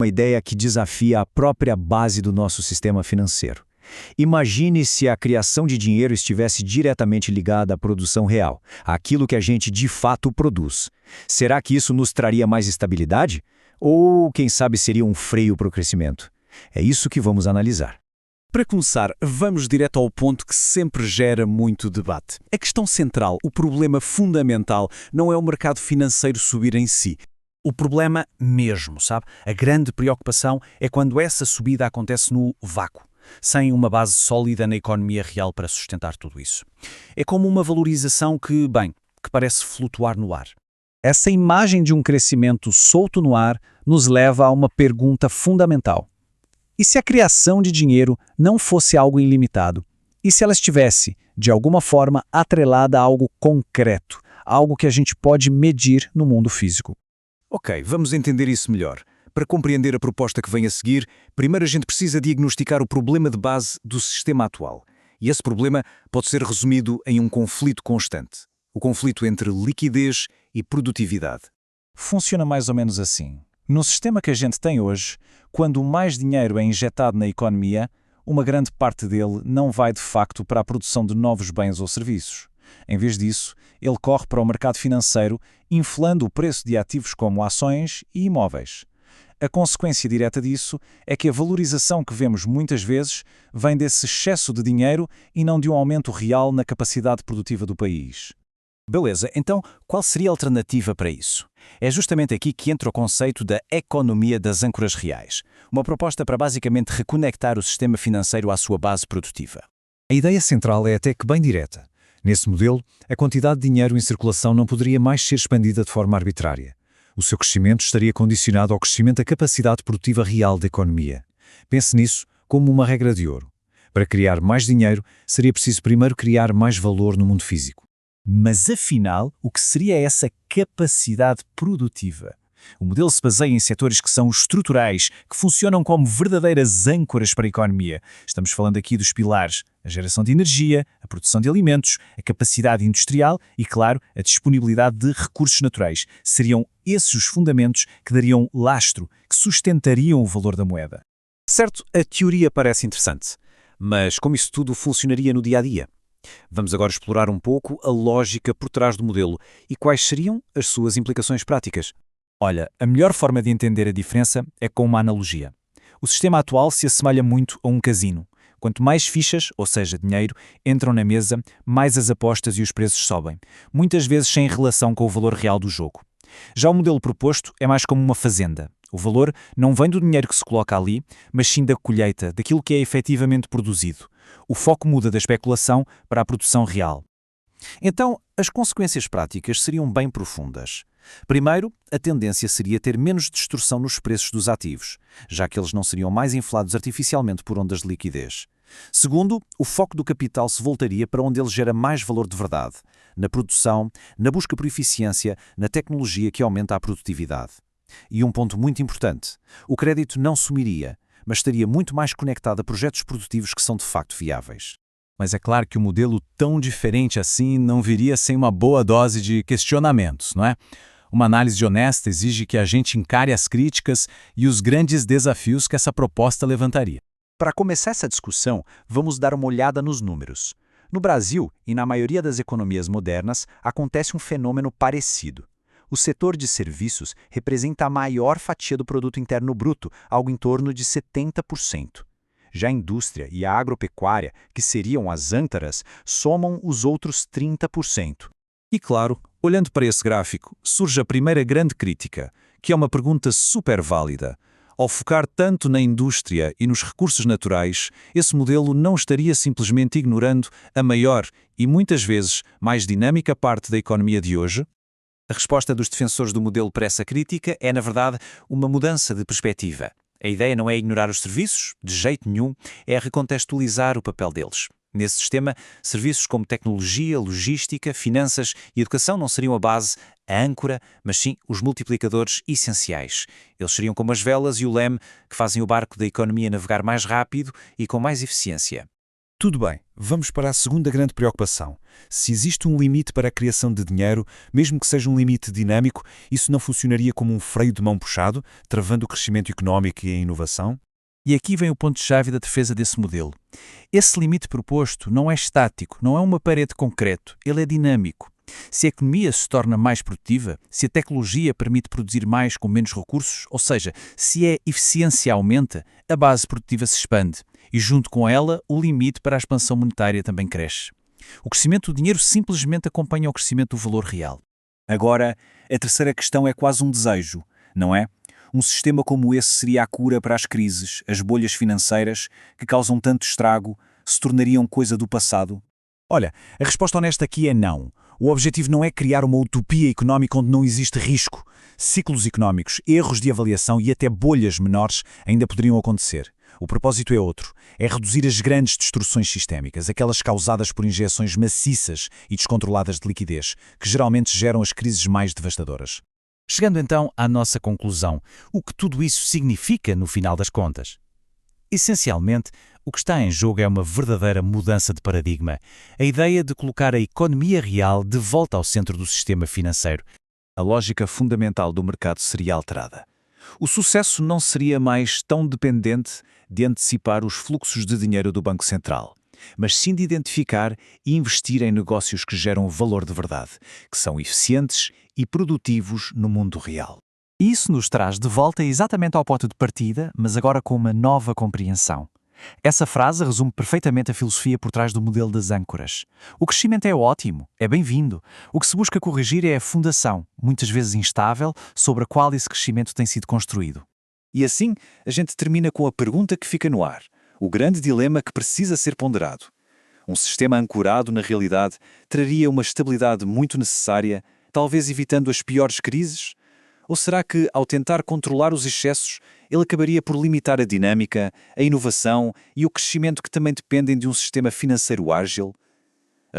Uma ideia que desafia a própria base do nosso sistema financeiro. Imagine se a criação de dinheiro estivesse diretamente ligada à produção real, àquilo que a gente de fato produz. Será que isso nos traria mais estabilidade? Ou, quem sabe, seria um freio para o crescimento? É isso que vamos analisar. Para começar, vamos direto ao ponto que sempre gera muito debate. A questão central, o problema fundamental, não é o mercado financeiro subir em si. O problema mesmo, sabe? A grande preocupação é quando essa subida acontece no vácuo, sem uma base sólida na economia real para sustentar tudo isso. É como uma valorização que parece flutuar no ar. Essa imagem de um crescimento solto no ar nos leva a uma pergunta fundamental. E se a criação de dinheiro não fosse algo ilimitado? E se ela estivesse, de alguma forma, atrelada a algo concreto, algo que a gente pode medir no mundo físico? Ok, vamos entender isso melhor. Para compreender a proposta que vem a seguir, primeiro a gente precisa diagnosticar o problema de base do sistema atual. E esse problema pode ser resumido em um conflito constante. O conflito entre liquidez e produtividade. Funciona mais ou menos assim. No sistema que a gente tem hoje, quando mais dinheiro é injetado na economia, uma grande parte dele não vai de facto para a produção de novos bens ou serviços. Em vez disso, ele corre para o mercado financeiro, inflando o preço de ativos como ações e imóveis. A consequência direta disso é que a valorização que vemos muitas vezes vem desse excesso de dinheiro e não de um aumento real na capacidade produtiva do país. Beleza, então qual seria a alternativa para isso? É justamente aqui que entra o conceito da economia das âncoras reais, uma proposta para basicamente reconectar o sistema financeiro à sua base produtiva. A ideia central é até que bem direta. Nesse modelo, a quantidade de dinheiro em circulação não poderia mais ser expandida de forma arbitrária. O seu crescimento estaria condicionado ao crescimento da capacidade produtiva real da economia. Pense nisso como uma regra de ouro. Para criar mais dinheiro, seria preciso primeiro criar mais valor no mundo físico. Mas afinal, o que seria essa capacidade produtiva? O modelo se baseia em setores que são estruturais, que funcionam como verdadeiras âncoras para a economia. Estamos falando aqui dos pilares: a geração de energia, a produção de alimentos, a capacidade industrial e, claro, a disponibilidade de recursos naturais. Seriam esses os fundamentos que dariam lastro, que sustentariam o valor da moeda. Certo, a teoria parece interessante, mas como isso tudo funcionaria no dia-a-dia? Vamos agora explorar um pouco a lógica por trás do modelo e quais seriam as suas implicações práticas. Olha, a melhor forma de entender a diferença é com uma analogia. O sistema atual se assemelha muito a um casino. Quanto mais fichas, ou seja, dinheiro, entram na mesa, mais as apostas e os preços sobem, muitas vezes sem relação com o valor real do jogo. Já o modelo proposto é mais como uma fazenda. O valor não vem do dinheiro que se coloca ali, mas sim da colheita, daquilo que é efetivamente produzido. O foco muda da especulação para a produção real. Então, as consequências práticas seriam bem profundas. Primeiro, a tendência seria ter menos distorção nos preços dos ativos, já que eles não seriam mais inflados artificialmente por ondas de liquidez. Segundo, o foco do capital se voltaria para onde ele gera mais valor de verdade, na produção, na busca por eficiência, na tecnologia que aumenta a produtividade. E um ponto muito importante, o crédito não sumiria, mas estaria muito mais conectado a projetos produtivos que são de facto viáveis. Mas é claro que um modelo tão diferente assim não viria sem uma boa dose de questionamentos, não é? Uma análise honesta exige que a gente encare as críticas e os grandes desafios que essa proposta levantaria. Para começar essa discussão, vamos dar uma olhada nos números. No Brasil, e na maioria das economias modernas, acontece um fenômeno parecido. O setor de serviços representa a maior fatia do produto interno bruto, algo em torno de 70%. Já a indústria e a agropecuária, que seriam as âncoras, somam os outros 30%. E claro, olhando para esse gráfico, surge a primeira grande crítica, que é uma pergunta super válida. Ao focar tanto na indústria e nos recursos naturais, esse modelo não estaria simplesmente ignorando a maior e muitas vezes mais dinâmica parte da economia de hoje? A resposta dos defensores do modelo para essa crítica é, na verdade, uma mudança de perspectiva. A ideia não é ignorar os serviços, de jeito nenhum, é recontextualizar o papel deles. Nesse sistema, serviços como tecnologia, logística, finanças e educação não seriam a base, a âncora, mas sim os multiplicadores essenciais. Eles seriam como as velas e o leme que fazem o barco da economia navegar mais rápido e com mais eficiência. Tudo bem, vamos para a segunda grande preocupação. Se existe um limite para a criação de dinheiro, mesmo que seja um limite dinâmico, isso não funcionaria como um freio de mão puxado, travando o crescimento económico e a inovação? E aqui vem o ponto-chave da defesa desse modelo. Esse limite proposto não é estático, não é uma parede concreto, ele é dinâmico. Se a economia se torna mais produtiva, se a tecnologia permite produzir mais com menos recursos, ou seja, se a eficiência aumenta, a base produtiva se expande e, junto com ela, o limite para a expansão monetária também cresce. O crescimento do dinheiro simplesmente acompanha o crescimento do valor real. Agora, a terceira questão é quase um desejo, não é? Um sistema como esse seria a cura para as crises, as bolhas financeiras, que causam tanto estrago, se tornariam coisa do passado? Olha, a resposta honesta aqui é não. O objetivo não é criar uma utopia económica onde não existe risco. Ciclos económicos, erros de avaliação e até bolhas menores ainda poderiam acontecer. O propósito é outro, é reduzir as grandes destruções sistémicas, aquelas causadas por injeções maciças e descontroladas de liquidez, que geralmente geram as crises mais devastadoras. Chegando então à nossa conclusão, o que tudo isso significa no final das contas? Essencialmente, o que está em jogo é uma verdadeira mudança de paradigma, a ideia de colocar a economia real de volta ao centro do sistema financeiro. A lógica fundamental do mercado seria alterada. O sucesso não seria mais tão dependente de antecipar os fluxos de dinheiro do Banco Central, mas sim de identificar e investir em negócios que geram valor de verdade, que são eficientes e produtivos no mundo real. Isso nos traz de volta exatamente ao ponto de partida, mas agora com uma nova compreensão. Essa frase resume perfeitamente a filosofia por trás do modelo das âncoras. O crescimento é ótimo, é bem-vindo. O que se busca corrigir é a fundação, muitas vezes instável, sobre a qual esse crescimento tem sido construído. E assim, a gente termina com a pergunta que fica no ar, o grande dilema que precisa ser ponderado. Um sistema ancorado na realidade traria uma estabilidade muito necessária, talvez evitando as piores crises? Ou será que, ao tentar controlar os excessos, ele acabaria por limitar a dinâmica, a inovação e o crescimento que também dependem de um sistema financeiro ágil?